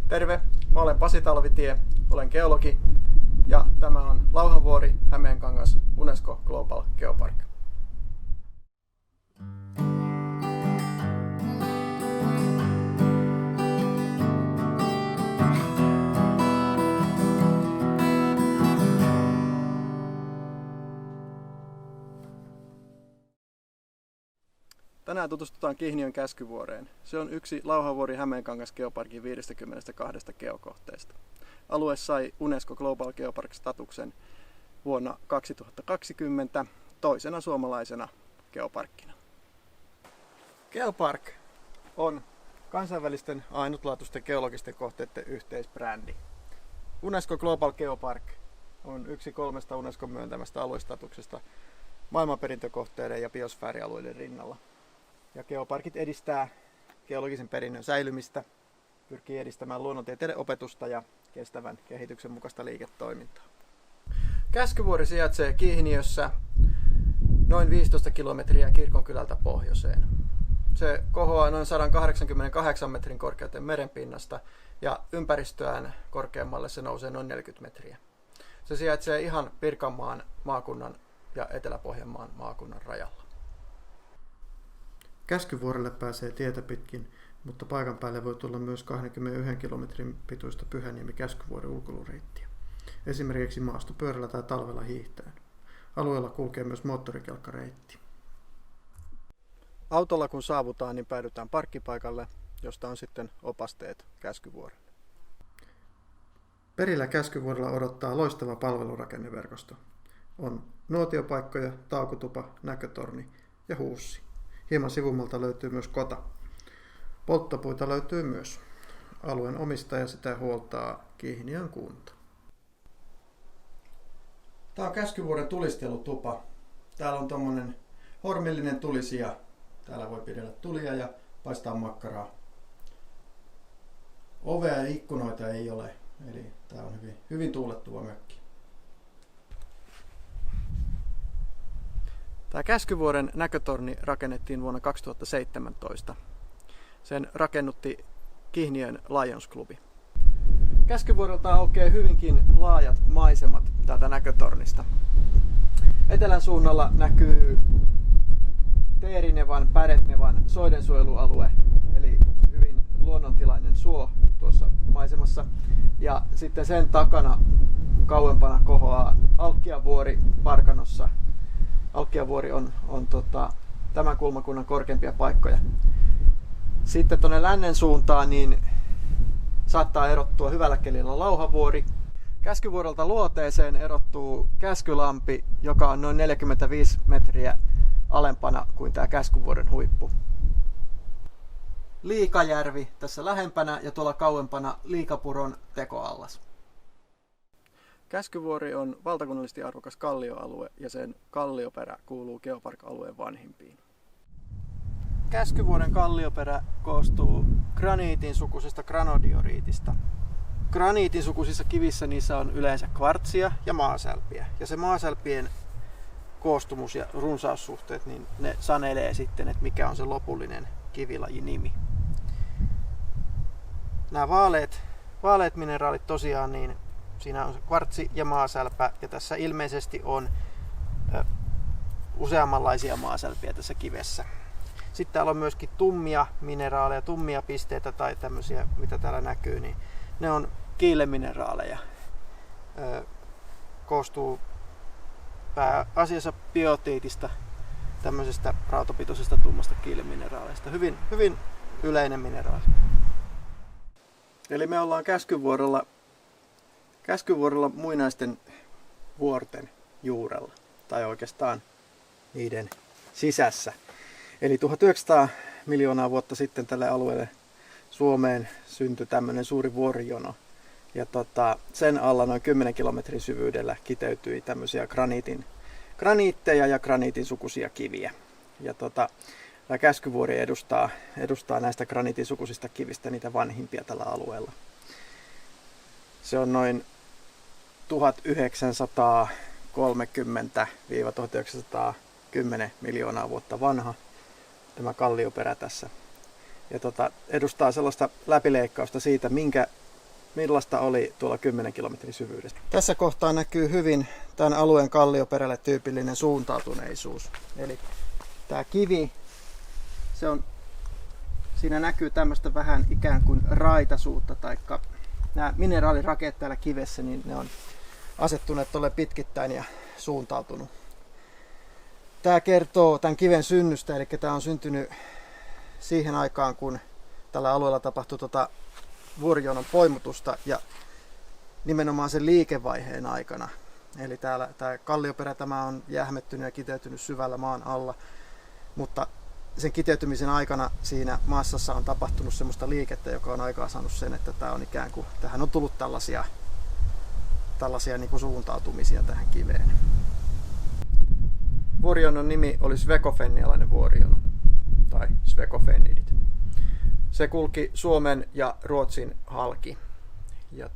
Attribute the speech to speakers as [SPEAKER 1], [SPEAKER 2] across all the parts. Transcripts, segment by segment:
[SPEAKER 1] Terve, mä olen Pasi Talvitie, olen geologi ja tämä on Lauhanvuori, Hämeenkangas, UNESCO Global Geopark. Tänään tutustutaan Kihniön Käskyvuoreen. Se on yksi Lauhanvuori Hämeenkangas Geoparkin 52 geokohteesta. Alue sai UNESCO Global Geopark-statuksen vuonna 2020 toisena suomalaisena geoparkkina. Geopark on kansainvälisten ainutlaatuisten geologisten kohteiden yhteisbrändi. UNESCO Global Geopark on yksi 3 UNESCOn myöntämästä aluestatuksesta maailmanperintökohteiden ja biosfäärialueiden rinnalla. Ja geoparkit edistää geologisen perinnön säilymistä, pyrkii edistämään luonnontieteiden opetusta ja kestävän kehityksen mukaista liiketoimintaa. Käskyvuori sijaitsee Kihniössä noin 15 kilometriä Kirkonkylältä pohjoiseen. Se kohoaa noin 188 metrin korkeuteen merenpinnasta ja ympäristöään korkeammalle se nousee noin 40 metriä. Se sijaitsee ihan Pirkanmaan maakunnan ja Etelä-Pohjanmaan maakunnan rajalla.
[SPEAKER 2] Käskyvuorelle pääsee tietä pitkin, mutta paikan päälle voi tulla myös 21 kilometrin pituista Pyhäniemi-Käskyvuoren ulkoilureittiä. Esimerkiksi maastopyörällä tai talvella hiihtäen. Alueella kulkee myös moottorikelkkareitti.
[SPEAKER 1] Autolla kun saavutaan, niin päädytään parkkipaikalle, josta on sitten opasteet Käskyvuorelle.
[SPEAKER 2] Perillä Käskyvuorella odottaa loistava palvelurakenneverkosto. On nuotiopaikkoja, taukotupa, näkötorni ja huussi. Hieman sivummalta löytyy myös kota. Polttopuita löytyy myös. Alueen omistaja sitä huoltaa Kihniön kunta. Tämä on Käskyvuoren tulistelutupa. Täällä on tommonen hormillinen tulisija. Täällä voi pidellä tulia ja paistaa makkaraa. Ovea ja ikkunoita ei ole, eli tää on hyvin tuulettuva mökki. Tämä Käskyvuoren näkötorni rakennettiin vuonna 2017. Sen rakennutti Kihniön Lions Klubi. Käskyvuorelta aukeaa hyvinkin laajat maisemat täältä näkötornista. Etelän suunnalla näkyy Teerinevan, Päretnevan soidensuojelualue, eli hyvin luonnontilainen suo tuossa maisemassa. Ja sitten sen takana kauempana kohoaa Alkkiavuori Parkanossa. Alkkiavuori on tämän kulmakunnan korkeimpia paikkoja. Sitten tuonne lännen suuntaan niin saattaa erottua hyvällä kelillä Lauhanvuori. Käskyvuorelta luoteeseen erottuu Käskylampi, joka on noin 45 metriä alempana kuin tämä Käskyvuoren huippu. Liikajärvi tässä lähempänä ja tuolla kauempana Liikapuron tekoallas. Käskyvuori on valtakunnallisesti arvokas kallioalue ja sen kallioperä kuuluu geopark-alueen vanhimpiin. Käskyvuoren kallioperä koostuu graniitin sukuisesta granodioriitista. Graniitin sukuisissa kivissä niissä on yleensä kvartsia ja maasälpiä. Ja se maasälpien koostumus ja runsaussuhteet, niin ne sanelee sitten, että mikä on se lopullinen kivilajin nimi. Nämä vaaleat mineraalit tosiaan, niin siinä on kvartsi ja maasälpä ja tässä ilmeisesti on useammanlaisia maasälpiä tässä kivessä. Sitten täällä on myöskin tummia mineraaleja, tummia pisteitä tai tämmöisiä, mitä täällä näkyy, niin ne on kiilemineraaleja. Koostuu pääasiassa biotiitista, tämmöisestä rautapitoisesta tummasta kiilemineraaleista. Hyvin yleinen mineraali. Eli me ollaan Käskyvuorella muinaisten vuorten juurella, tai oikeastaan niiden sisässä. Eli 1900 miljoonaa vuotta sitten tälle alueelle Suomeen syntyi tämmöinen suuri vuorijono. Ja sen alla noin 10 kilometrin syvyydellä kiteytyi tämmöisiä graniitteja ja graniitin sukuisia kiviä. Ja tämä Käskyvuori edustaa näistä graniitin sukuisista kivistä niitä vanhimpia tällä alueella. Se on noin 1930-1910 miljoonaa vuotta vanha tämä kallioperä tässä. Ja edustaa sellaista läpileikkausta siitä, minkä millaista oli tuolla 10 kilometrin syvyydessä?
[SPEAKER 1] Tässä kohtaa näkyy hyvin tämän alueen kallioperälle tyypillinen suuntautuneisuus. Eli tämä kivi, siinä näkyy tämmöistä vähän ikään kuin raitaisuutta, taikka nämä mineraalirakeet täällä kivessä, niin ne on asettuneet tuolle pitkittäin ja suuntautunut. Tämä kertoo tämän kiven synnystä, eli tämä on syntynyt siihen aikaan, kun tällä alueella tapahtui vuorijonon poimutusta ja nimenomaan sen liikevaiheen aikana. Eli tämä kallioperä tämä on jähmettynyt ja kiteytynyt syvällä maan alla, mutta sen kiteytymisen aikana siinä massassa on tapahtunut semmoista liikettä, joka on aikaan saanut sen, että tämä on ikään kuin, tähän on tullut tällaisia niin kuin suuntautumisia tähän kiveen. Vuorijonon nimi oli svekofennialainen vuorijono, tai svekofennidit. Se kulki Suomen ja Ruotsin halki ja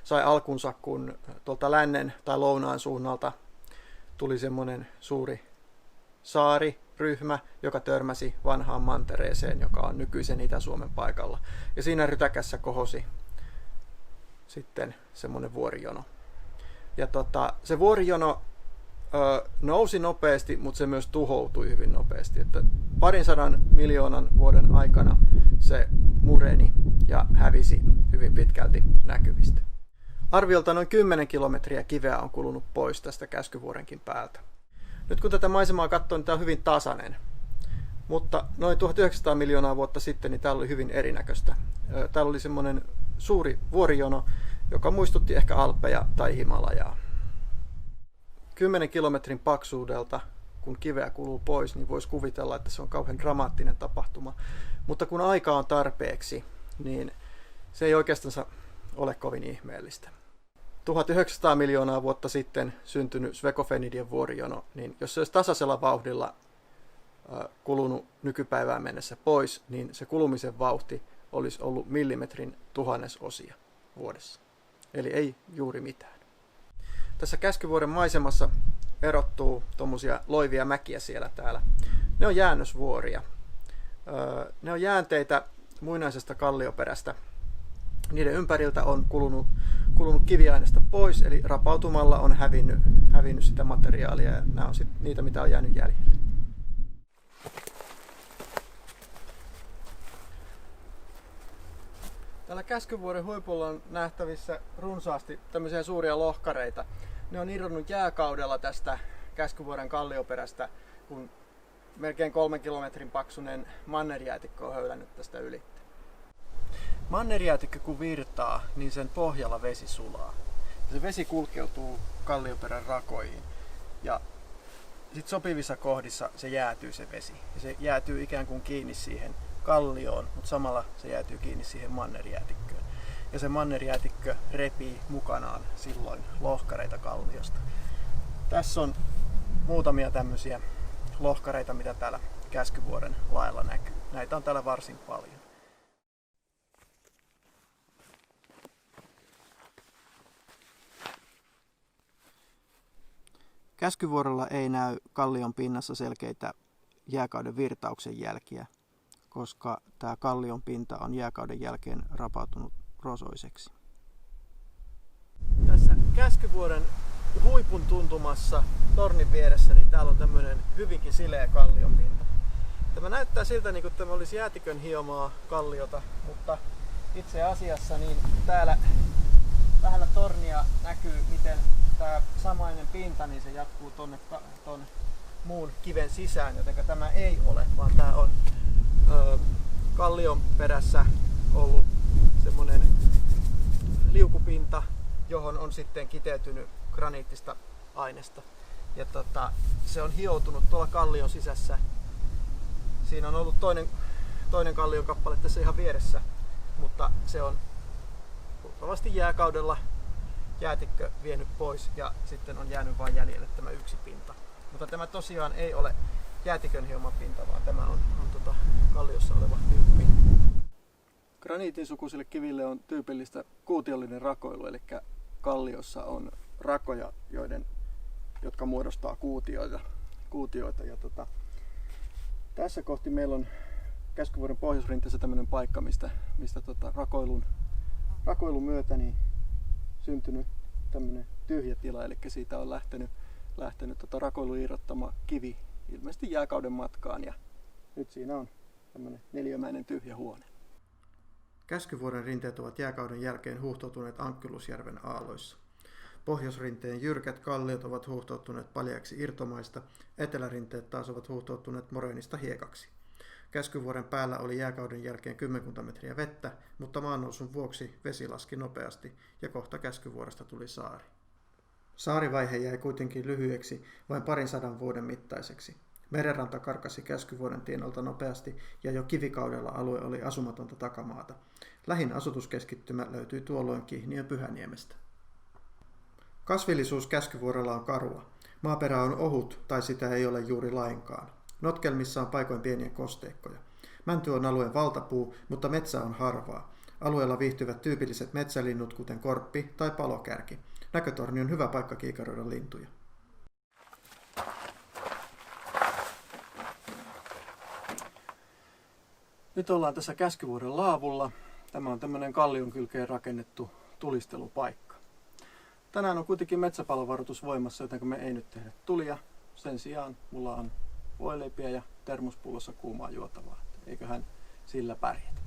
[SPEAKER 1] sai alkunsa, kun tuolta lännen tai lounaan suunnalta tuli semmoinen suuri saariryhmä, joka törmäsi vanhaan mantereeseen, joka on nykyisen Itä-Suomen paikalla. Ja siinä rytäkässä kohosi sitten semmoinen vuorijono. Ja se vuorijono nousi nopeasti, mutta se myös tuhoutui hyvin nopeasti. Että 200 miljoonan vuoden aikana se mureni ja hävisi hyvin pitkälti näkyvistä. Arviolta noin 10 kilometriä kiveä on kulunut pois tästä Käskyvuorenkin päältä. Nyt kun tätä maisemaa katsoo, niin tämä on hyvin tasainen. Mutta noin 1900 miljoonaa vuotta sitten niin täällä oli hyvin erinäköistä. Täällä oli semmoinen suuri vuorijono, joka muistutti ehkä Alppeja tai Himalajaa. 10 kilometrin paksuudelta, kun kiveä kuluu pois, niin voisi kuvitella, että se on kauhean dramaattinen tapahtuma. Mutta kun aika on tarpeeksi, niin se ei oikeastaan ole kovin ihmeellistä. 1900 miljoonaa vuotta sitten syntynyt svekofennidien vuorijono, niin jos se olisi tasaisella vauhdilla kulunut nykypäivään mennessä pois, niin se kulumisen vauhti olisi ollut millimetrin tuhannesosia vuodessa. Eli ei juuri mitään. Tässä Käskyvuoren maisemassa erottuu tuommoisia loivia mäkiä siellä täällä. Ne on jäännösvuoria. Ne on jäänteitä muinaisesta kallioperästä. Niiden ympäriltä on kulunut kiviaineesta pois, eli rapautumalla on hävinnyt sitä materiaalia, ja nämä on niitä, mitä on jäänyt jäljelle. Täällä Käskyvuoren huipulla on nähtävissä runsaasti tämmöisiä suuria lohkareita. Ne on irronnut jääkaudella tästä Käskyvuoren kallioperästä, kun melkein 3 kilometrin paksuinen mannerjäätikkö on höylännyt tästä yli. Mannerjäätikkö kun virtaa, niin sen pohjalla vesi sulaa. Se vesi kulkeutuu kallioperän rakoihin ja sitten sopivissa kohdissa se jäätyy se vesi. Ja se jäätyy ikään kuin kiinni siihen kallioon, mutta samalla se jäätyy kiinni siihen mannerjäätikköön. Ja se mannerjäätikkö repii mukanaan silloin lohkareita kalliosta. Tässä on muutamia tämmöisiä lohkareita, mitä täällä Käskyvuoren laella näkyy. Näitä on täällä varsin paljon. Käskyvuorella ei näy kallion pinnassa selkeitä jääkauden virtauksen jälkiä, koska tämä kallion pinta on jääkauden jälkeen rapautunut rosoiseksi. Tässä Käskyvuoren huipun tuntumassa tornin vieressä, niin täällä on tämmöinen hyvinkin sileä kallion pinta. Tämä näyttää siltä, niin kuin tämä olisi jäätikön hiomaa kalliota, mutta itse asiassa niin täällä lähellä tornia näkyy, miten tämä samainen pinta, niin se jatkuu tuonne muun kiven sisään, joten tämä ei ole, vaan tämä on kallion perässä ollut semmoinen liukupinta, johon on sitten kiteytynyt graniittista ainesta. Ja se on hioutunut tuolla kallion sisässä. Siinä on ollut toinen kallion kappale tässä ihan vieressä, mutta se on luultavasti jääkaudella jäätikkö vienyt pois ja sitten on jäänyt vain jäljelle tämä yksi pinta. Mutta tämä tosiaan ei ole jäätikön hioma pinta, vaan tämä on kalliossa oleva liukupinta. Graniitin sukuisille kiville on tyypillistä kuutiollinen rakoilu, eli kalliossa on rakoja, jotka muodostaa kuutioita. Ja tässä kohti meillä on Käskyvuoren pohjoisrinteessä tämmöinen paikka, mistä rakoilun rakoilun myötä niin syntynyt tämmöinen tyhjä tila, eli siitä on lähtenyt rakoilun irrottama kivi ilmeisesti jääkauden matkaan, ja nyt siinä on tämmöinen neliömäinen tyhjä huone. Käskyvuoren rinteet ovat jääkauden jälkeen huuhtoutuneet Ankkylusjärven aalloissa. Pohjoisrinteen jyrkät kalliot ovat huuhtoutuneet paljaiksi irtomaista, etelärinteet taas ovat huuhtoutuneet moreenista hiekaksi. Käskyvuoren päällä oli jääkauden jälkeen 10 metriä vettä, mutta maannousun vuoksi vesi laski nopeasti ja kohta Käskyvuoresta tuli saari. Saarivaihe jäi kuitenkin lyhyeksi, vain 200 vuoden mittaiseksi. Merenranta karkasi Käskyvuoren tienolta nopeasti ja jo kivikaudella alue oli asumatonta takamaata. Lähin asutuskeskittymä löytyi tuolloin Kihniön Pyhäniemestä. Kasvillisuus Käskyvuorella on karua. Maaperä on ohut tai sitä ei ole juuri lainkaan. Notkelmissa on paikoin pieniä kosteikkoja. Mänty on alueen valtapuu, mutta metsä on harvaa. Alueella viihtyvät tyypilliset metsälinnut, kuten korppi tai palokärki. Näkötorni on hyvä paikka kiikaroida lintuja. Nyt ollaan tässä Käskyvuoren laavulla. Tämä on tämmöinen kallion kylkeen rakennettu tulistelupaikka. Tänään on kuitenkin metsäpalovaroitus voimassa, joten me ei nyt tehdä tulia. Sen sijaan mulla on voileipiä ja termospullossa kuumaa juotavaa. Eiköhän sillä pärjätä.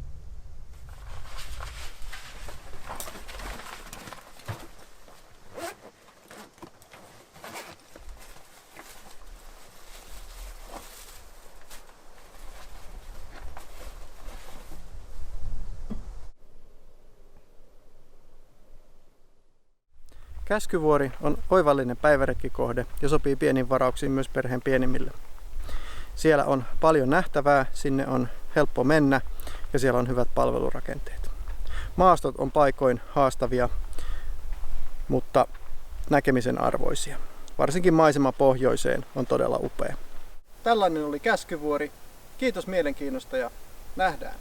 [SPEAKER 1] Käskyvuori on oivallinen päiväretkikohde ja sopii pienin varauksiin myös perheen pienimmille. Siellä on paljon nähtävää, sinne on helppo mennä ja siellä on hyvät palvelurakenteet. Maastot on paikoin haastavia, mutta näkemisen arvoisia. Varsinkin maisema pohjoiseen on todella upea. Tällainen oli Käskyvuori. Kiitos mielenkiinnosta ja nähdään!